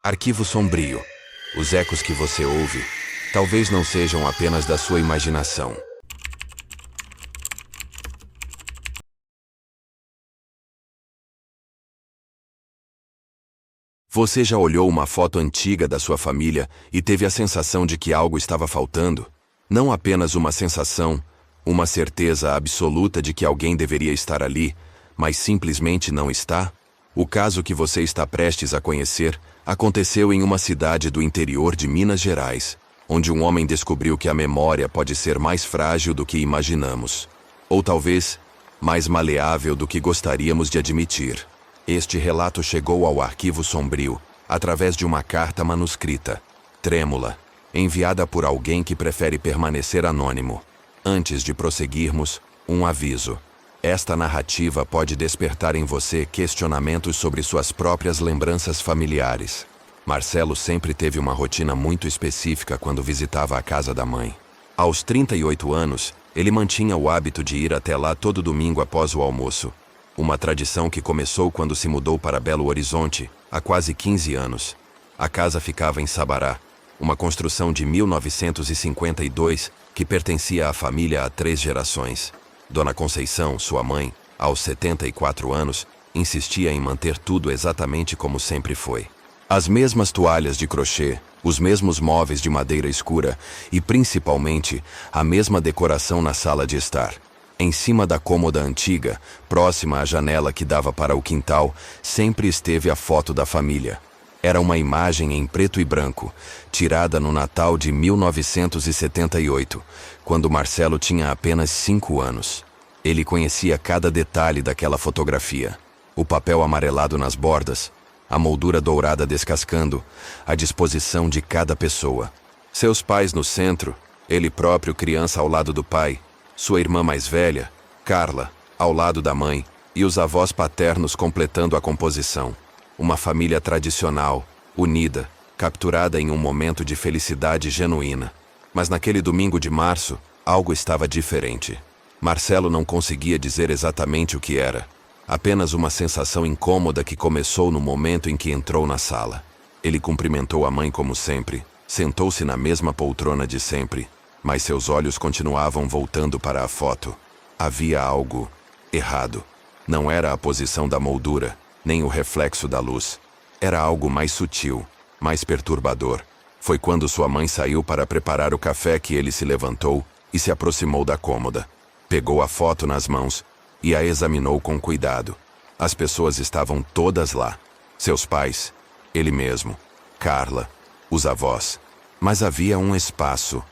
Arquivo sombrio. Os ecos que você ouve talvez não sejam apenas da sua imaginação. Você já olhou uma foto antiga da sua família e teve a sensação de que algo estava faltando? Não apenas uma sensação, uma certeza absoluta de que alguém deveria estar ali, mas simplesmente não está? O caso que você está prestes a conhecer aconteceu em uma cidade do interior de Minas Gerais, onde um homem descobriu que a memória pode ser mais frágil do que imaginamos, ou talvez mais maleável do que gostaríamos de admitir. Este relato chegou ao Arquivo Sombrio através de uma carta manuscrita, trêmula, enviada por alguém que prefere permanecer anônimo. Antes de prosseguirmos, um aviso. Esta narrativa pode despertar em você questionamentos sobre suas próprias lembranças familiares. Marcelo sempre teve uma rotina muito específica quando visitava a casa da mãe. Aos 38 anos, ele mantinha o hábito de ir até lá todo domingo após o almoço. Uma tradição que começou quando se mudou para Belo Horizonte, há quase 15 anos. A casa ficava em Sabará, uma construção de 1952 que pertencia à família há 3 gerações. Dona Conceição, sua mãe, aos 74 anos, insistia em manter tudo exatamente como sempre foi. As mesmas toalhas de crochê, os mesmos móveis de madeira escura e, principalmente, a mesma decoração na sala de estar. Em cima da cômoda antiga, próxima à janela que dava para o quintal, sempre esteve a foto da família. Era uma imagem em preto e branco, tirada no Natal de 1978, quando Marcelo tinha apenas 5 anos. Ele conhecia cada detalhe daquela fotografia. O papel amarelado nas bordas, a moldura dourada descascando, a disposição de cada pessoa. Seus pais no centro, ele próprio criança ao lado do pai, sua irmã mais velha, Carla, ao lado da mãe, e os avós paternos completando a composição. Uma família tradicional, unida, capturada em um momento de felicidade genuína. Mas naquele domingo de março, algo estava diferente. Marcelo não conseguia dizer exatamente o que era. Apenas uma sensação incômoda que começou no momento em que entrou na sala. Ele cumprimentou a mãe como sempre, sentou-se na mesma poltrona de sempre, mas seus olhos continuavam voltando para a foto. Havia algo errado. Não era a posição da moldura, nem o reflexo da luz. Era algo mais sutil, mais perturbador. Foi quando sua mãe saiu para preparar o café que ele se levantou e se aproximou da cômoda. Pegou a foto nas mãos e a examinou com cuidado. As pessoas estavam todas lá. Seus pais, ele mesmo, Carla, os avós. Mas havia um espaço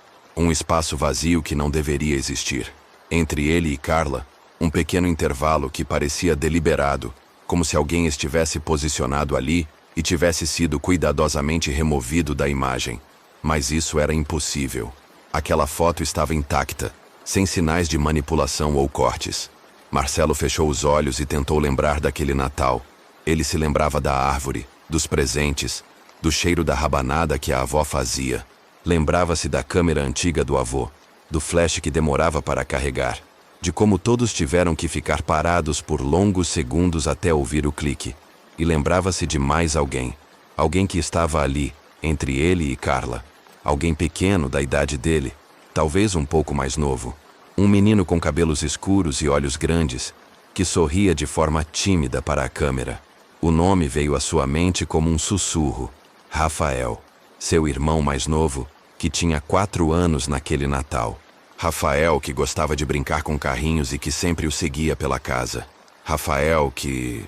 vazio que não deveria existir. Entre ele e Carla, um pequeno intervalo que parecia deliberado, como se alguém estivesse posicionado ali e tivesse sido cuidadosamente removido da imagem. Mas isso era impossível. Aquela foto estava intacta, sem sinais de manipulação ou cortes. Marcelo fechou os olhos e tentou lembrar daquele Natal. Ele se lembrava da árvore, dos presentes, do cheiro da rabanada que a avó fazia. Lembrava-se da câmera antiga do avô, do flash que demorava para carregar, de como todos tiveram que ficar parados por longos segundos até ouvir o clique. E lembrava-se de mais alguém que estava ali, entre ele e Carla. Alguém pequeno, da idade dele, talvez um pouco mais novo. Um menino com cabelos escuros e olhos grandes, que sorria de forma tímida para a câmera. O nome veio à sua mente como um sussurro. Rafael, seu irmão mais novo, que tinha 4 anos naquele Natal. Rafael, que gostava de brincar com carrinhos e que sempre o seguia pela casa. Rafael, que...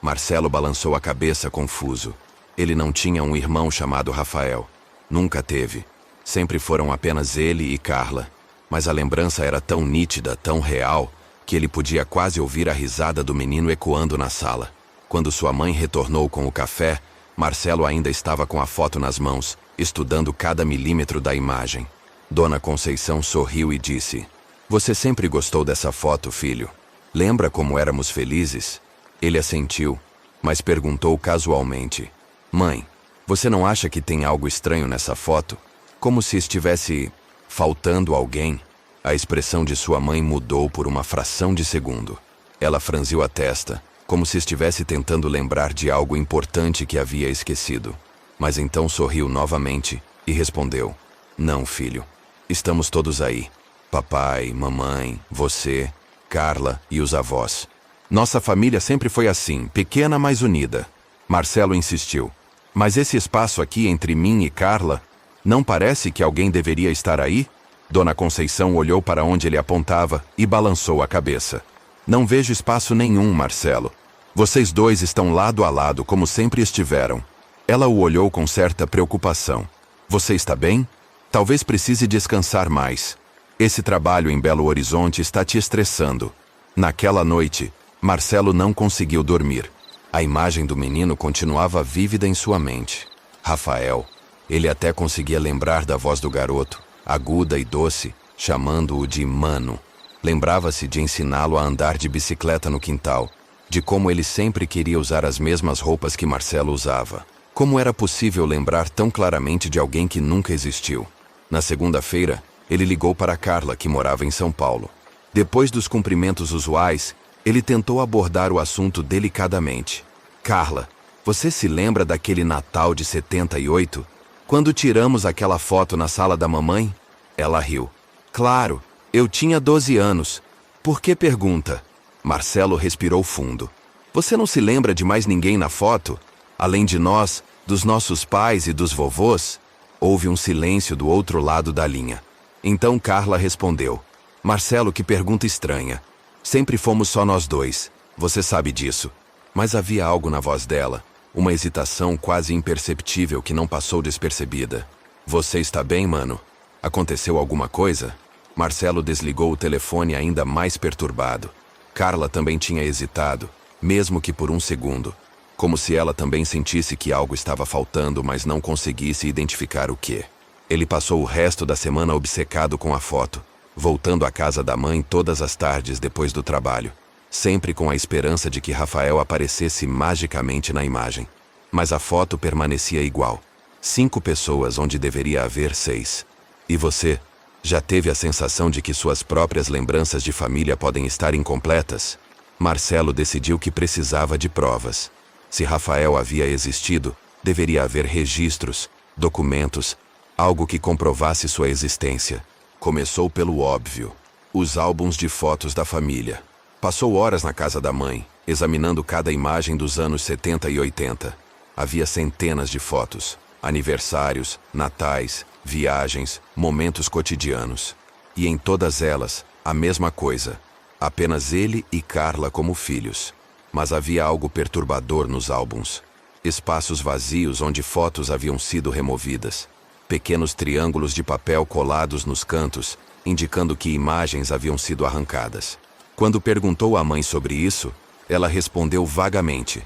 Marcelo balançou a cabeça confuso. Ele não tinha um irmão chamado Rafael. Nunca teve. Sempre foram apenas ele e Carla. Mas a lembrança era tão nítida, tão real, que ele podia quase ouvir a risada do menino ecoando na sala. Quando sua mãe retornou com o café, Marcelo ainda estava com a foto nas mãos, estudando cada milímetro da imagem. Dona Conceição sorriu e disse: "Você sempre gostou dessa foto, filho? Lembra como éramos felizes?" Ele assentiu, mas perguntou casualmente: "Mãe, você não acha que tem algo estranho nessa foto? Como se estivesse faltando alguém?" A expressão de sua mãe mudou por uma fração de segundo. Ela franziu a testa, como se estivesse tentando lembrar de algo importante que havia esquecido. Mas então sorriu novamente e respondeu: Não, filho. Estamos todos aí. Papai, mamãe, você, Carla e os avós. Nossa família sempre foi assim, pequena, mas unida. Marcelo insistiu. Mas esse espaço aqui entre mim e Carla, não parece que alguém deveria estar aí? Dona Conceição olhou para onde ele apontava e balançou a cabeça. Não vejo espaço nenhum, Marcelo. Vocês dois estão lado a lado como sempre estiveram. Ela o olhou com certa preocupação. Você está bem? Talvez precise descansar mais. Esse trabalho em Belo Horizonte está te estressando. Naquela noite, Marcelo não conseguiu dormir. A imagem do menino continuava vívida em sua mente. Rafael. Ele até conseguia lembrar da voz do garoto, aguda e doce, chamando-o de Mano. Lembrava-se de ensiná-lo a andar de bicicleta no quintal, de como ele sempre queria usar as mesmas roupas que Marcelo usava. Como era possível lembrar tão claramente de alguém que nunca existiu? Na segunda-feira, ele ligou para Carla, que morava em São Paulo. Depois dos cumprimentos usuais, ele tentou abordar o assunto delicadamente. Carla, você se lembra daquele Natal de 78? Quando tiramos aquela foto na sala da mamãe? Ela riu. Claro, eu tinha 12 anos. Por que pergunta? Marcelo respirou fundo. Você não se lembra de mais ninguém na foto? Além de nós, dos nossos pais e dos vovôs? Houve um silêncio do outro lado da linha. Então Carla respondeu. Marcelo, que pergunta estranha. Sempre fomos só nós dois. Você sabe disso. Mas havia algo na voz dela. Uma hesitação quase imperceptível que não passou despercebida. Você está bem, mano? Aconteceu alguma coisa? Marcelo desligou o telefone ainda mais perturbado. Carla também tinha hesitado, mesmo que por um segundo. Como se ela também sentisse que algo estava faltando, mas não conseguisse identificar o quê. Ele passou o resto da semana obcecado com a foto, voltando à casa da mãe todas as tardes depois do trabalho, sempre com a esperança de que Rafael aparecesse magicamente na imagem. Mas a foto permanecia igual. 5 pessoas onde deveria haver 6. E você? Já teve a sensação de que suas próprias lembranças de família podem estar incompletas? Marcelo decidiu que precisava de provas. Se Rafael havia existido, deveria haver registros, documentos, algo que comprovasse sua existência. Começou pelo óbvio. Os álbuns de fotos da família. Passou horas na casa da mãe, examinando cada imagem dos anos 70 e 80. Havia centenas de fotos. Aniversários, natais, viagens, momentos cotidianos. E em todas elas, a mesma coisa. Apenas ele e Carla como filhos. Mas havia algo perturbador nos álbuns. Espaços vazios onde fotos haviam sido removidas. Pequenos triângulos de papel colados nos cantos, indicando que imagens haviam sido arrancadas. Quando perguntou à mãe sobre isso, ela respondeu vagamente.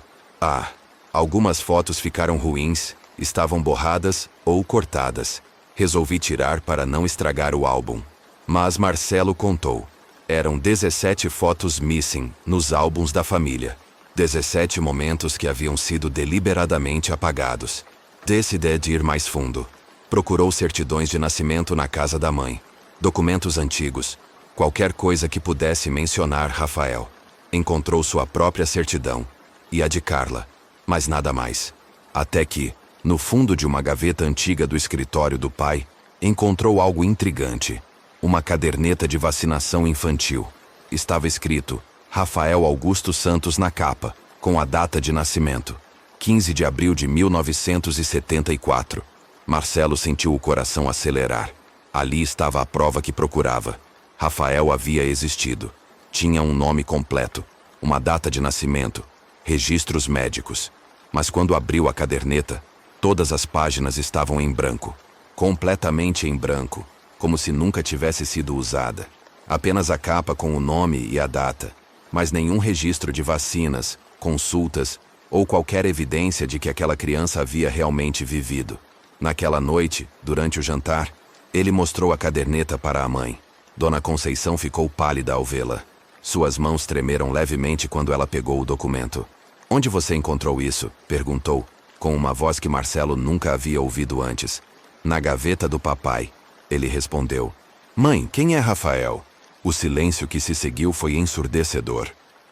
Algumas fotos ficaram ruins, estavam borradas ou cortadas. Resolvi tirar para não estragar o álbum. Mas Marcelo contou. Eram 17 fotos missing nos álbuns da família. 17 momentos que haviam sido deliberadamente apagados. Decidi ir mais fundo. Procurou certidões de nascimento na casa da mãe. Documentos antigos. Qualquer coisa que pudesse mencionar Rafael. Encontrou sua própria certidão. E a de Carla. Mas nada mais. Até que, no fundo de uma gaveta antiga do escritório do pai, encontrou algo intrigante. Uma caderneta de vacinação infantil. Estava escrito Rafael Augusto Santos na capa, com a data de nascimento. 15 de abril de 1974. Marcelo sentiu o coração acelerar. Ali estava a prova que procurava. Rafael havia existido. Tinha um nome completo, uma data de nascimento, registros médicos. Mas quando abriu a caderneta, todas as páginas estavam em branco. Completamente em branco, como se nunca tivesse sido usada. Apenas a capa com o nome e a data, mas nenhum registro de vacinas, consultas ou qualquer evidência de que aquela criança havia realmente vivido. Naquela noite, durante o jantar, ele mostrou a caderneta para a mãe. Dona Conceição ficou pálida ao vê-la. Suas mãos tremeram levemente quando ela pegou o documento. Onde você encontrou isso? Perguntou, com uma voz que Marcelo nunca havia ouvido antes. Na gaveta do papai. Ele respondeu. Mãe, quem é Rafael? O silêncio que se seguiu foi ensurdecedor.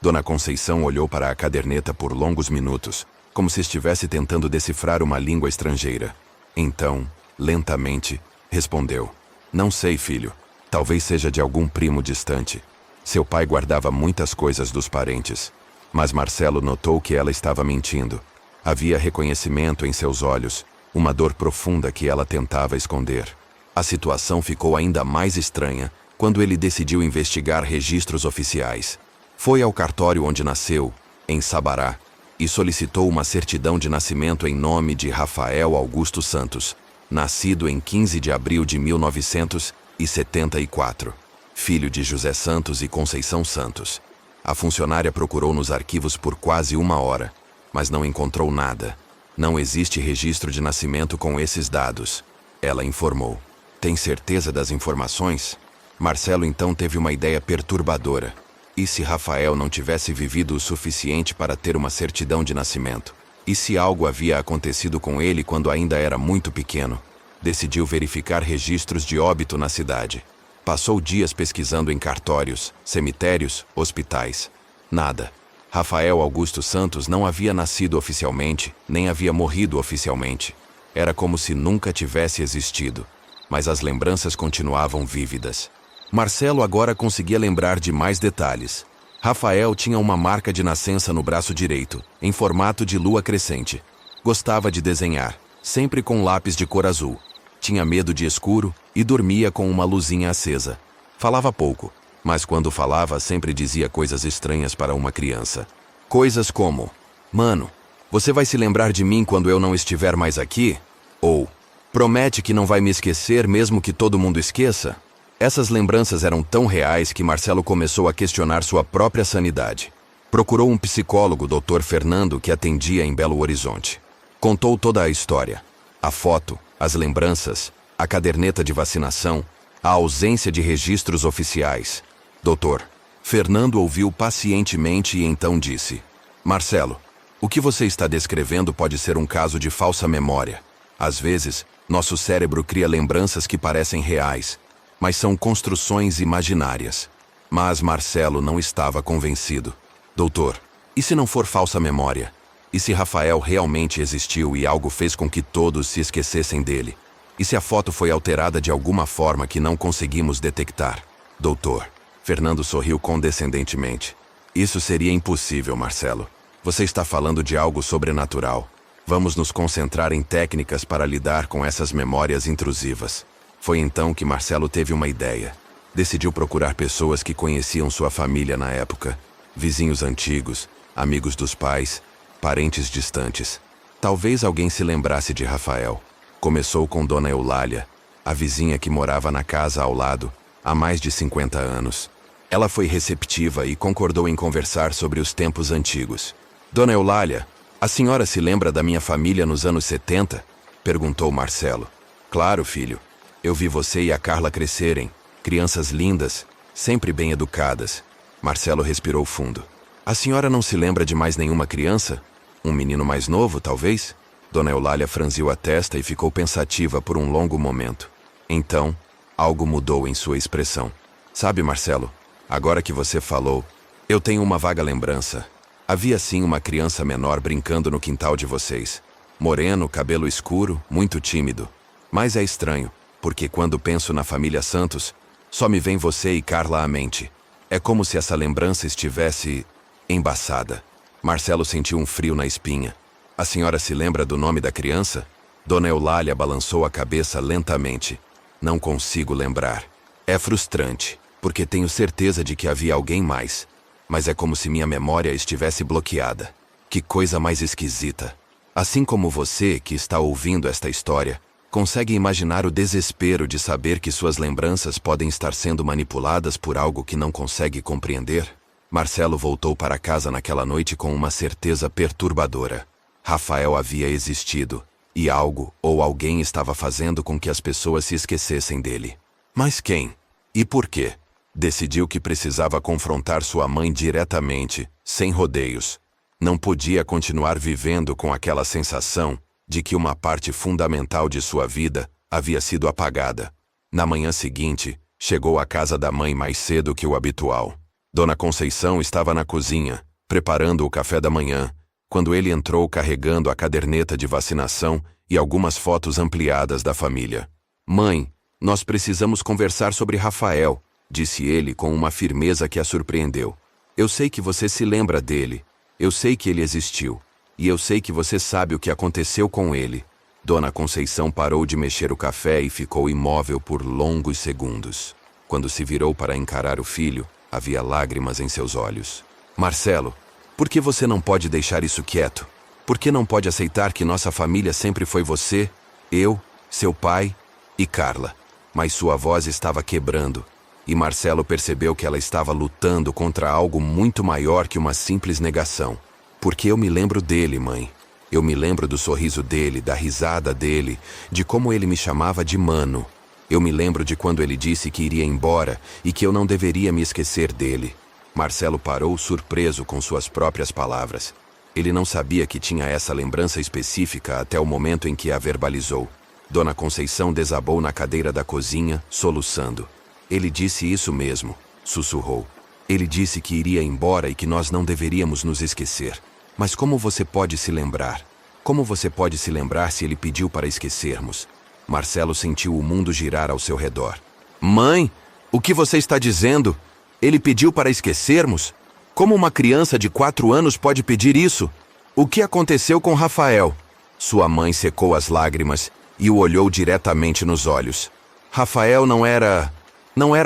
Dona Conceição olhou para a caderneta por longos minutos, como se estivesse tentando decifrar uma língua estrangeira. Então, lentamente, respondeu: Não sei, filho. Talvez seja de algum primo distante. Seu pai guardava muitas coisas dos parentes. Mas Marcelo notou que ela estava mentindo. Havia reconhecimento em seus olhos, uma dor profunda que ela tentava esconder. A situação ficou ainda mais estranha quando ele decidiu investigar registros oficiais. Foi ao cartório onde nasceu, em Sabará, e solicitou uma certidão de nascimento em nome de Rafael Augusto Santos, nascido em 15 de abril de 1974, filho de José Santos e Conceição Santos. A funcionária procurou nos arquivos por quase 1 hora, mas não encontrou nada. Não existe registro de nascimento com esses dados, ela informou. Tem certeza das informações? Marcelo então teve uma ideia perturbadora. E se Rafael não tivesse vivido o suficiente para ter uma certidão de nascimento? E se algo havia acontecido com ele quando ainda era muito pequeno? Decidiu verificar registros de óbito na cidade. Passou dias pesquisando em cartórios, cemitérios, hospitais. Nada. Rafael Augusto Santos não havia nascido oficialmente, nem havia morrido oficialmente. Era como se nunca tivesse existido. Mas as lembranças continuavam vívidas. Marcelo agora conseguia lembrar de mais detalhes. Rafael tinha uma marca de nascença no braço direito, em formato de lua crescente. Gostava de desenhar, sempre com lápis de cor azul. Tinha medo de escuro e dormia com uma luzinha acesa. Falava pouco, mas quando falava sempre dizia coisas estranhas para uma criança. Coisas como: Mano, você vai se lembrar de mim quando eu não estiver mais aqui? Ou: Promete que não vai me esquecer mesmo que todo mundo esqueça? Essas lembranças eram tão reais que Marcelo começou a questionar sua própria sanidade. Procurou um psicólogo, Dr. Fernando, que atendia em Belo Horizonte. Contou toda a história. A foto, as lembranças, a caderneta de vacinação, a ausência de registros oficiais. Doutor, Fernando ouviu pacientemente e então disse: Marcelo, o que você está descrevendo pode ser um caso de falsa memória. Às vezes, nosso cérebro cria lembranças que parecem reais, mas são construções imaginárias. Mas Marcelo não estava convencido. Doutor, e se não for falsa memória? E se Rafael realmente existiu e algo fez com que todos se esquecessem dele? E se a foto foi alterada de alguma forma que não conseguimos detectar? Doutor, Fernando sorriu condescendentemente. Isso seria impossível, Marcelo. Você está falando de algo sobrenatural. Vamos nos concentrar em técnicas para lidar com essas memórias intrusivas. Foi então que Marcelo teve uma ideia. Decidiu procurar pessoas que conheciam sua família na época. Vizinhos antigos, amigos dos pais, parentes distantes. Talvez alguém se lembrasse de Rafael. Começou com Dona Eulália, a vizinha que morava na casa ao lado, há mais de 50 anos. Ela foi receptiva e concordou em conversar sobre os tempos antigos. Dona Eulália, a senhora se lembra da minha família nos anos 70? Perguntou Marcelo. Claro, filho. Eu vi você e a Carla crescerem, crianças lindas, sempre bem educadas. Marcelo respirou fundo. A senhora não se lembra de mais nenhuma criança? Um menino mais novo, talvez? Dona Eulália franziu a testa e ficou pensativa por um longo momento. Então, algo mudou em sua expressão. Sabe, Marcelo, agora que você falou, eu tenho uma vaga lembrança. Havia sim uma criança menor brincando no quintal de vocês. Moreno, cabelo escuro, muito tímido. Mas é estranho, porque quando penso na família Santos, só me vem você e Carla à mente. É como se essa lembrança estivesse embaçada. Marcelo sentiu um frio na espinha. A senhora se lembra do nome da criança? Dona Eulália balançou a cabeça lentamente. Não consigo lembrar. É frustrante, porque tenho certeza de que havia alguém mais. Mas é como se minha memória estivesse bloqueada. Que coisa mais esquisita. Assim como você, que está ouvindo esta história, consegue imaginar o desespero de saber que suas lembranças podem estar sendo manipuladas por algo que não consegue compreender? Marcelo voltou para casa naquela noite com uma certeza perturbadora. Rafael havia existido, e algo ou alguém estava fazendo com que as pessoas se esquecessem dele. Mas quem? E por quê? Decidiu que precisava confrontar sua mãe diretamente, sem rodeios. Não podia continuar vivendo com aquela sensação de que uma parte fundamental de sua vida havia sido apagada. Na manhã seguinte, chegou à casa da mãe mais cedo que o habitual. Dona Conceição estava na cozinha, preparando o café da manhã, quando ele entrou carregando a caderneta de vacinação e algumas fotos ampliadas da família. Mãe, nós precisamos conversar sobre Rafael, disse ele com uma firmeza que a surpreendeu. Eu sei que você se lembra dele. Eu sei que ele existiu. E eu sei que você sabe o que aconteceu com ele. Dona Conceição parou de mexer o café e ficou imóvel por longos segundos. Quando se virou para encarar o filho, havia lágrimas em seus olhos. Marcelo, por que você não pode deixar isso quieto? Por que não pode aceitar que nossa família sempre foi você, eu, seu pai e Carla? Mas sua voz estava quebrando, e Marcelo percebeu que ela estava lutando contra algo muito maior que uma simples negação. Porque eu me lembro dele, mãe. Eu me lembro do sorriso dele, da risada dele, de como ele me chamava de mano. Eu me lembro de quando ele disse que iria embora e que eu não deveria me esquecer dele. Marcelo parou surpreso com suas próprias palavras. Ele não sabia que tinha essa lembrança específica até o momento em que a verbalizou. Dona Conceição desabou na cadeira da cozinha, soluçando. Ele disse isso mesmo, sussurrou. Ele disse que iria embora e que nós não deveríamos nos esquecer. Mas como você pode se lembrar? Como você pode se lembrar se ele pediu para esquecermos? Marcelo sentiu o mundo girar ao seu redor. Mãe, o que você está dizendo? Ele pediu para esquecermos? Como uma criança de 4 anos pode pedir isso? O que aconteceu com Rafael? Sua mãe secou as lágrimas e o olhou diretamente nos olhos. Rafael não era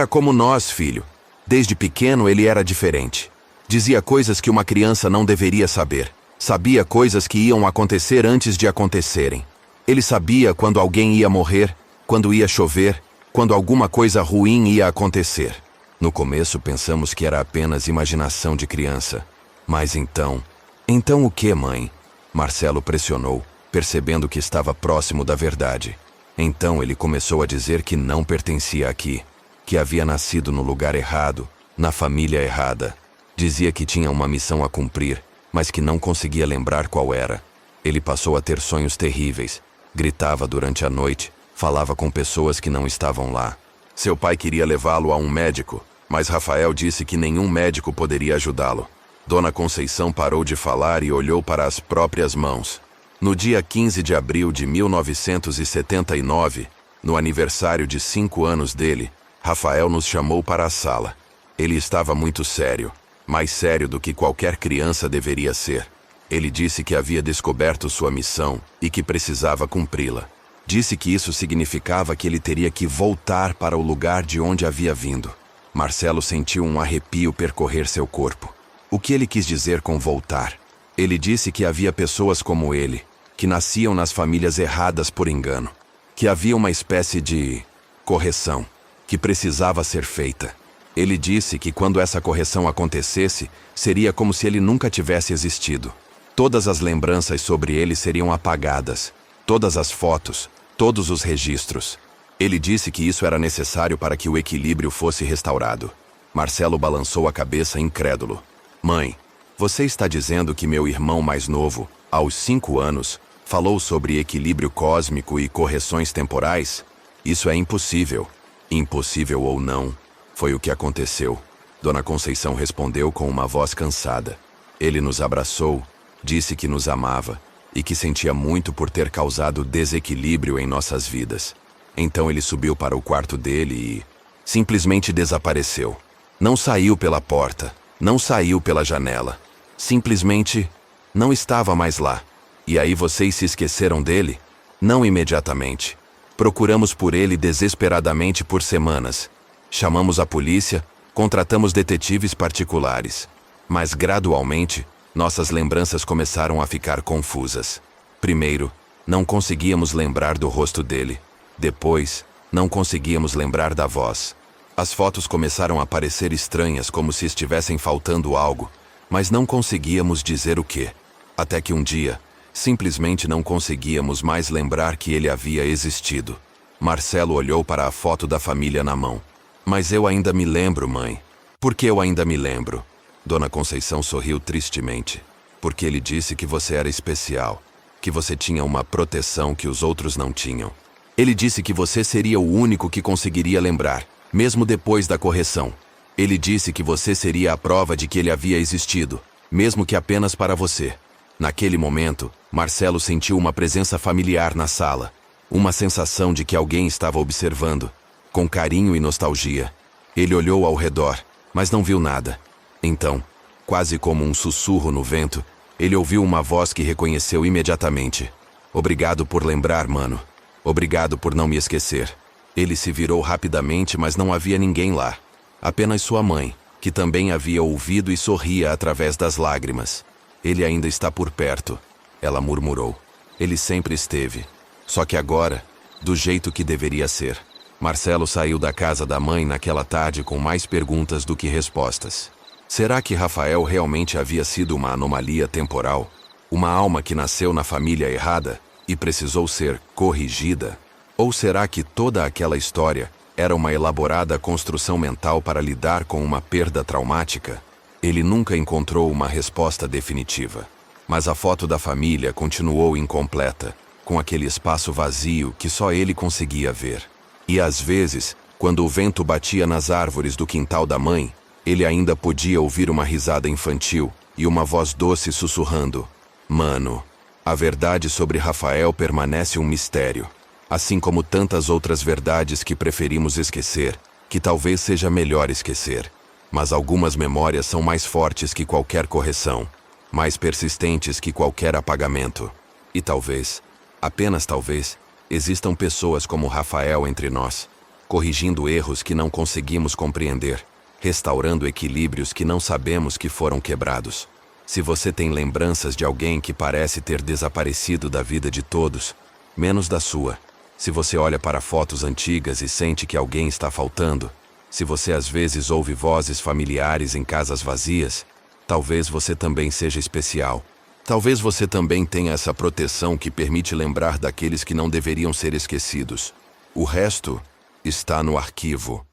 como nós, filho. Desde pequeno ele era diferente. Dizia coisas que uma criança não deveria saber. Sabia coisas que iam acontecer antes de acontecerem. Ele sabia quando alguém ia morrer, quando ia chover, quando alguma coisa ruim ia acontecer. No começo pensamos que era apenas imaginação de criança. Mas então o que, mãe? Marcelo pressionou, percebendo que estava próximo da verdade. Então ele começou a dizer que não pertencia aqui, que havia nascido no lugar errado, na família errada. Dizia que tinha uma missão a cumprir, mas que não conseguia lembrar qual era. Ele passou a ter sonhos terríveis, gritava durante a noite, falava com pessoas que não estavam lá. Seu pai queria levá-lo a um médico, mas Rafael disse que nenhum médico poderia ajudá-lo. Dona Conceição parou de falar e olhou para as próprias mãos. No dia 15 de abril de 1979, no aniversário de 5 anos dele, Rafael nos chamou para a sala. Ele estava muito sério, mais sério do que qualquer criança deveria ser. Ele disse que havia descoberto sua missão e que precisava cumpri-la. Disse que isso significava que ele teria que voltar para o lugar de onde havia vindo. Marcelo sentiu um arrepio percorrer seu corpo. O que ele quis dizer com voltar? Ele disse que havia pessoas como ele, que nasciam nas famílias erradas por engano, que havia uma espécie de correção que precisava ser feita. Ele disse que quando essa correção acontecesse, seria como se ele nunca tivesse existido. Todas as lembranças sobre ele seriam apagadas, todas as fotos, todos os registros. Ele disse que isso era necessário para que o equilíbrio fosse restaurado. Marcelo balançou a cabeça incrédulo. Mãe, você está dizendo que meu irmão mais novo, aos 5 anos, falou sobre equilíbrio cósmico e correções temporais? Isso é impossível. Impossível ou não, foi o que aconteceu. Dona Conceição respondeu com uma voz cansada. Ele nos abraçou, disse que nos amava e que sentia muito por ter causado desequilíbrio em nossas vidas. Então ele subiu para o quarto dele e simplesmente desapareceu. Não saiu pela porta, não saiu pela janela. Simplesmente não estava mais lá. E aí vocês se esqueceram dele? Não imediatamente. Procuramos por ele desesperadamente por semanas. Chamamos a polícia, contratamos detetives particulares. Mas gradualmente, nossas lembranças começaram a ficar confusas. Primeiro, não conseguíamos lembrar do rosto dele. Depois, não conseguíamos lembrar da voz. As fotos começaram a parecer estranhas, como se estivessem faltando algo, mas não conseguíamos dizer o quê. Até que um dia, simplesmente não conseguíamos mais lembrar que ele havia existido. Marcelo olhou para a foto da família na mão. Mas eu ainda me lembro, mãe. Por que eu ainda me lembro? Dona Conceição sorriu tristemente. Porque ele disse que você era especial, que você tinha uma proteção que os outros não tinham. Ele disse que você seria o único que conseguiria lembrar, mesmo depois da correção. Ele disse que você seria a prova de que ele havia existido, mesmo que apenas para você. Naquele momento, Marcelo sentiu uma presença familiar na sala. Uma sensação de que alguém estava observando, com carinho e nostalgia. Ele olhou ao redor, mas não viu nada. Então, quase como um sussurro no vento, ele ouviu uma voz que reconheceu imediatamente. Obrigado por lembrar, mano. Obrigado por não me esquecer. Ele se virou rapidamente, mas não havia ninguém lá. Apenas sua mãe, que também havia ouvido e sorria através das lágrimas. Ele ainda está por perto, ela murmurou. Ele sempre esteve. Só que agora, do jeito que deveria ser. Marcelo saiu da casa da mãe naquela tarde com mais perguntas do que respostas. Será que Rafael realmente havia sido uma anomalia temporal? Uma alma que nasceu na família errada e precisou ser corrigida? Ou será que toda aquela história era uma elaborada construção mental para lidar com uma perda traumática? Ele nunca encontrou uma resposta definitiva. Mas a foto da família continuou incompleta, com aquele espaço vazio que só ele conseguia ver. E às vezes, quando o vento batia nas árvores do quintal da mãe, ele ainda podia ouvir uma risada infantil e uma voz doce sussurrando: Mano, a verdade sobre Rafael permanece um mistério. Assim como tantas outras verdades que preferimos esquecer, que talvez seja melhor esquecer. Mas algumas memórias são mais fortes que qualquer correção, mais persistentes que qualquer apagamento. E talvez, apenas talvez, existam pessoas como Rafael entre nós, corrigindo erros que não conseguimos compreender, restaurando equilíbrios que não sabemos que foram quebrados. Se você tem lembranças de alguém que parece ter desaparecido da vida de todos, menos da sua, se você olha para fotos antigas e sente que alguém está faltando, se você às vezes ouve vozes familiares em casas vazias, talvez você também seja especial. Talvez você também tenha essa proteção que permite lembrar daqueles que não deveriam ser esquecidos. O resto está no arquivo.